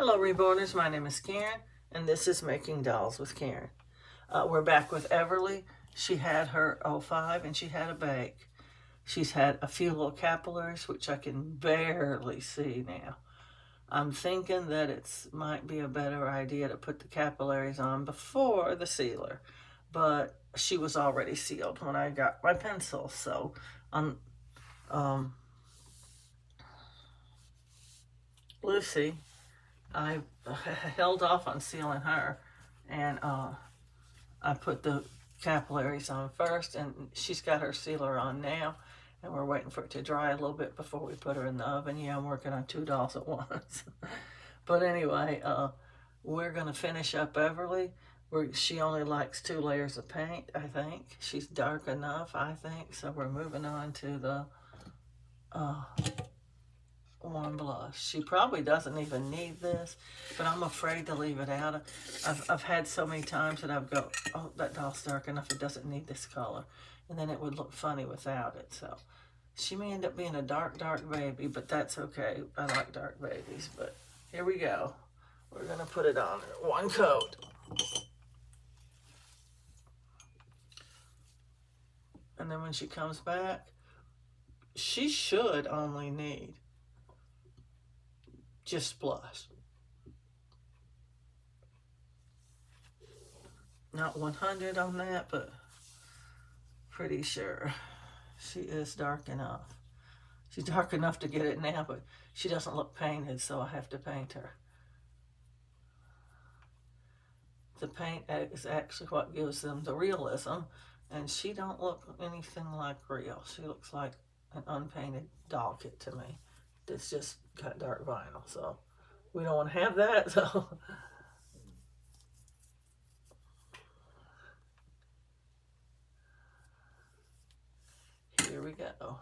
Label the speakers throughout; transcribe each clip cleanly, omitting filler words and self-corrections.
Speaker 1: Hello, Reborners. My name is Karen, and this is Making Dolls with Karen. We're back with Everly. She had her '05 and she had a bake. She's had a few little capillaries, which I can barely see now. I'm thinking that it might be a better idea to put the capillaries on before the sealer, but she was already sealed when I got my pencil. So, um, um, Lucy, I held off on sealing her, and I put the capillaries on first, and she's got her sealer on now, and we're waiting for it to dry a little bit before we put her in the oven. Yeah, I'm working on two dolls at once. But anyway, we're going to finish up Everly. She only likes 2 layers of paint, I think. She's dark enough, I think. So we're moving on to the warm blush. She probably doesn't even need this, but I'm afraid to leave it out. I've had so many times that I've go, oh, that doll's dark enough, it doesn't need this color. And then it would look funny without it. So she may end up being a dark, dark baby, but that's okay. I like dark babies, but here we go. We're gonna put it on one coat. And then when she comes back, she should only need just blush. Not 100 on that, but pretty sure she is dark enough. She's dark enough to get it now, but she doesn't look painted, so I have to paint her. The paint is actually what gives them the realism, and she don't look anything like real. She looks like an unpainted doll kit to me. It's just got dark vinyl, so we don't want to have that. So here we go. I'm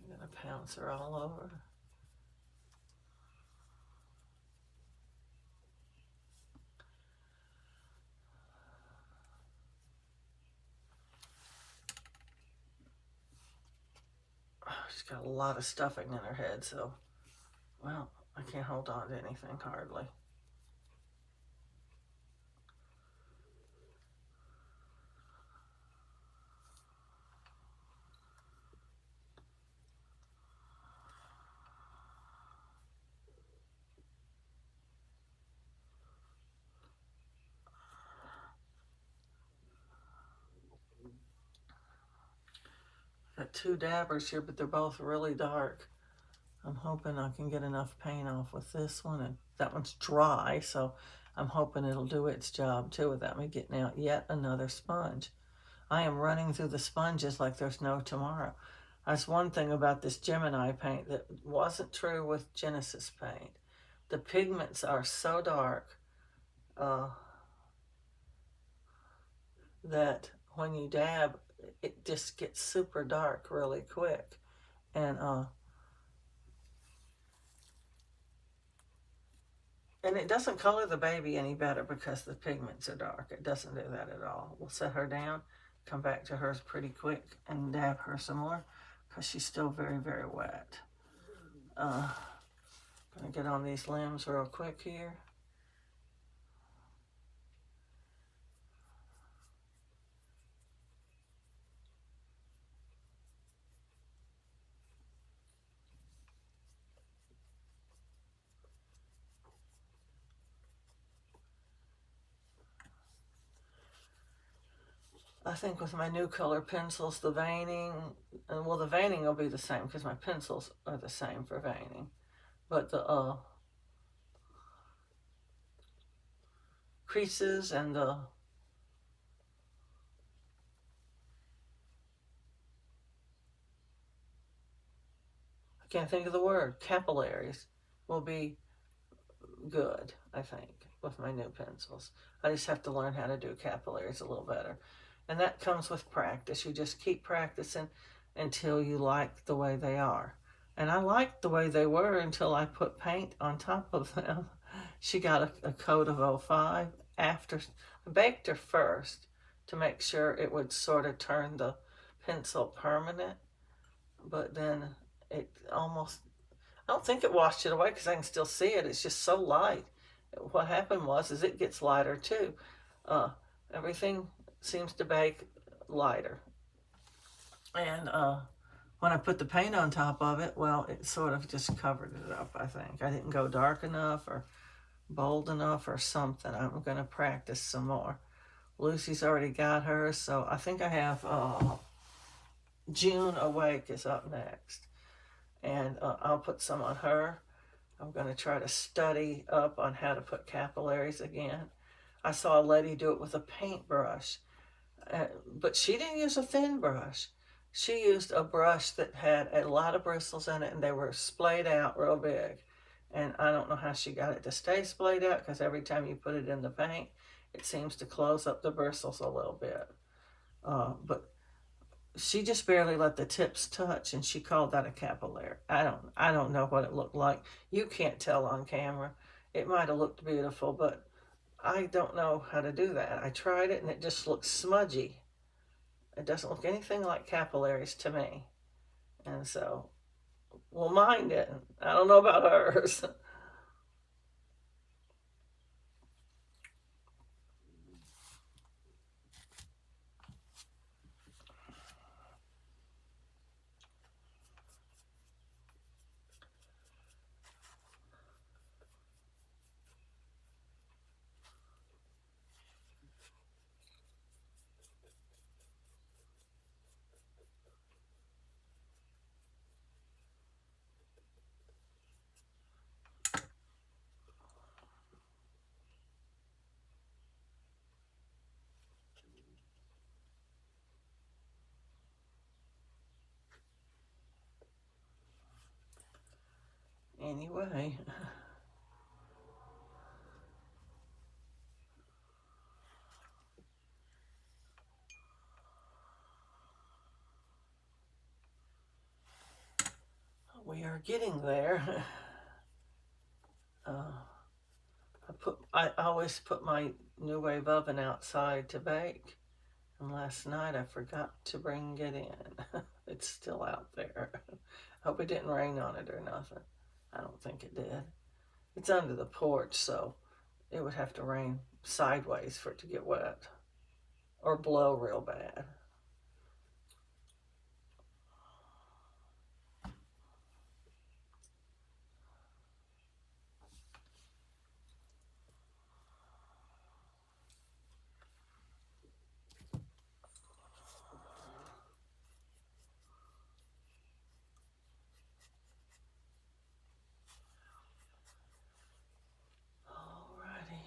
Speaker 1: gonna pounce her all over. She's got a lot of stuffing in her head, so, well, I can't hold on to anything hardly. Got 2 dabbers here, but they're both really dark. I'm hoping I can get enough paint off with this one, and that one's dry, so I'm hoping it'll do its job too without me getting out yet another sponge. I am running through the sponges like there's no tomorrow. That's one thing about this Gemini paint that wasn't true with Genesis paint. The pigments are so dark that when you dab, it just gets super dark really quick. And it doesn't color the baby any better because the pigments are dark. It doesn't do that at all. We'll set her down, come back to hers pretty quick, and dab her some more because she's still very, very wet. Gonna get on these limbs real quick here. I think with my new color pencils, the veining, well, the veining will be the same because my pencils are the same for veining. But the creases and the I can't think of the word, capillaries will be good, I think, with my new pencils. I just have to learn how to do capillaries a little better. And that comes with practice. You just keep practicing until you like the way they are. And I liked the way they were until I put paint on top of them. She got a coat of '05 after I baked her first to make sure it would sort of turn the pencil permanent, but then it almost, I don't think it washed it away because I can still see it. It's just so light. What happened was is it gets lighter too. Uh, Everything seems to bake lighter. And when I put the paint on top of it, well, it sort of just covered it up, I think. I didn't go dark enough or bold enough or something. I'm going to practice some more. Lucy's already got hers, so I think I have June Awake is up next. And I'll put some on her. I'm going to try to study up on how to put capillaries again. I saw a lady do it with a paintbrush, but she didn't use a thin brush. She used a brush that had a lot of bristles in it, and they were splayed out real big. And I don't know how she got it to stay splayed out, because every time you put it in the paint, it seems to close up the bristles a little bit. But she just barely let the tips touch, and she called that a capillary. I don't know what it looked like. You can't tell on camera. It might have looked beautiful, but I don't know how to do that. I tried it and it just looks smudgy. It doesn't look anything like capillaries to me. And so, well, mine didn't. I don't know about hers. Anyway, we are getting there. Uh, I always put my New Wave oven outside to bake. And last night I forgot to bring it in. It's still out there. Hope it didn't rain on it or nothing. I don't think it did. It's under the porch, so it would have to rain sideways for it to get wet or blow real bad. Alrighty.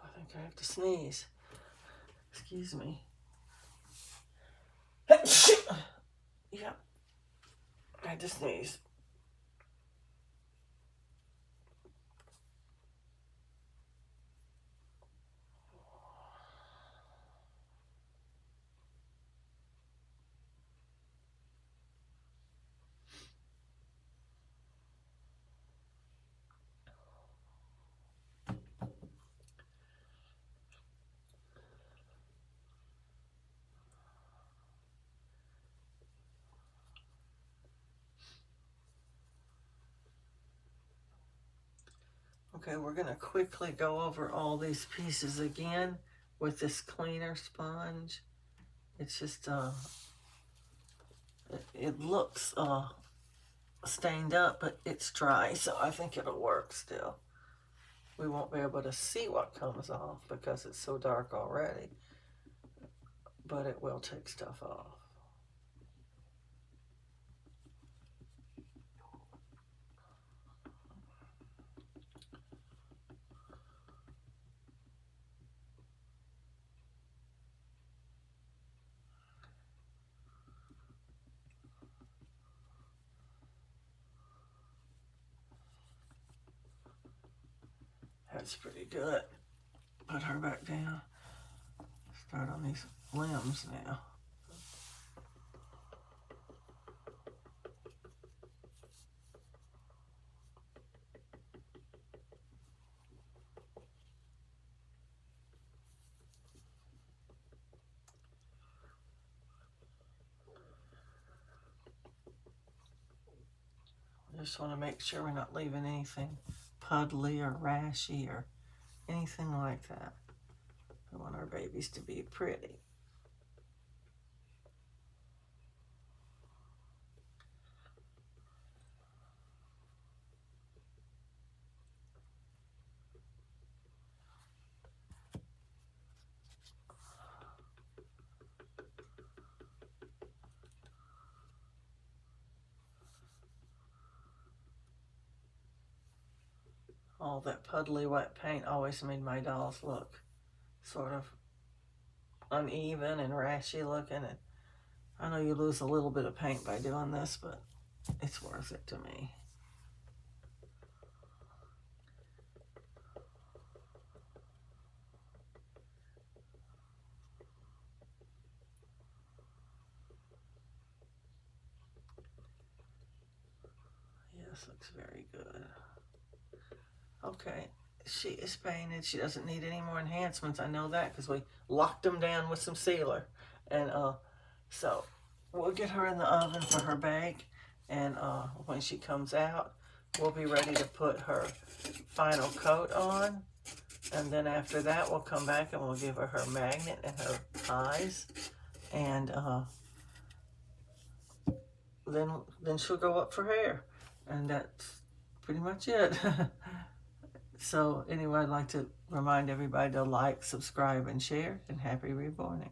Speaker 1: I think I have to sneeze. Excuse me. Yeah, I had to sneeze. Okay, we're going to quickly go over all these pieces again with this cleaner sponge. It's just, it looks stained up, but it's dry, so I think it'll work still. We won't be able to see what comes off because it's so dark already, but it will take stuff off. That's pretty good. Put her back down. Start on these limbs now. Just want to make sure we're not leaving anything puddly or rashy or anything like that. We want our babies to be pretty. All that puddly wet paint always made my dolls look sort of uneven and rashy looking. And I know you lose a little bit of paint by doing this, but it's worth it to me. Yes, looks very good. Okay, she is painted. She doesn't need any more enhancements. I know that because we locked them down with some sealer. And so we'll get her in the oven for her bake. And when she comes out, we'll be ready to put her final coat on. And then after that, we'll come back and we'll give her her magnet and her eyes. And then she'll go up for hair. And that's pretty much it. So anyway, I'd like to remind everybody to like, subscribe, and share, and happy reborning.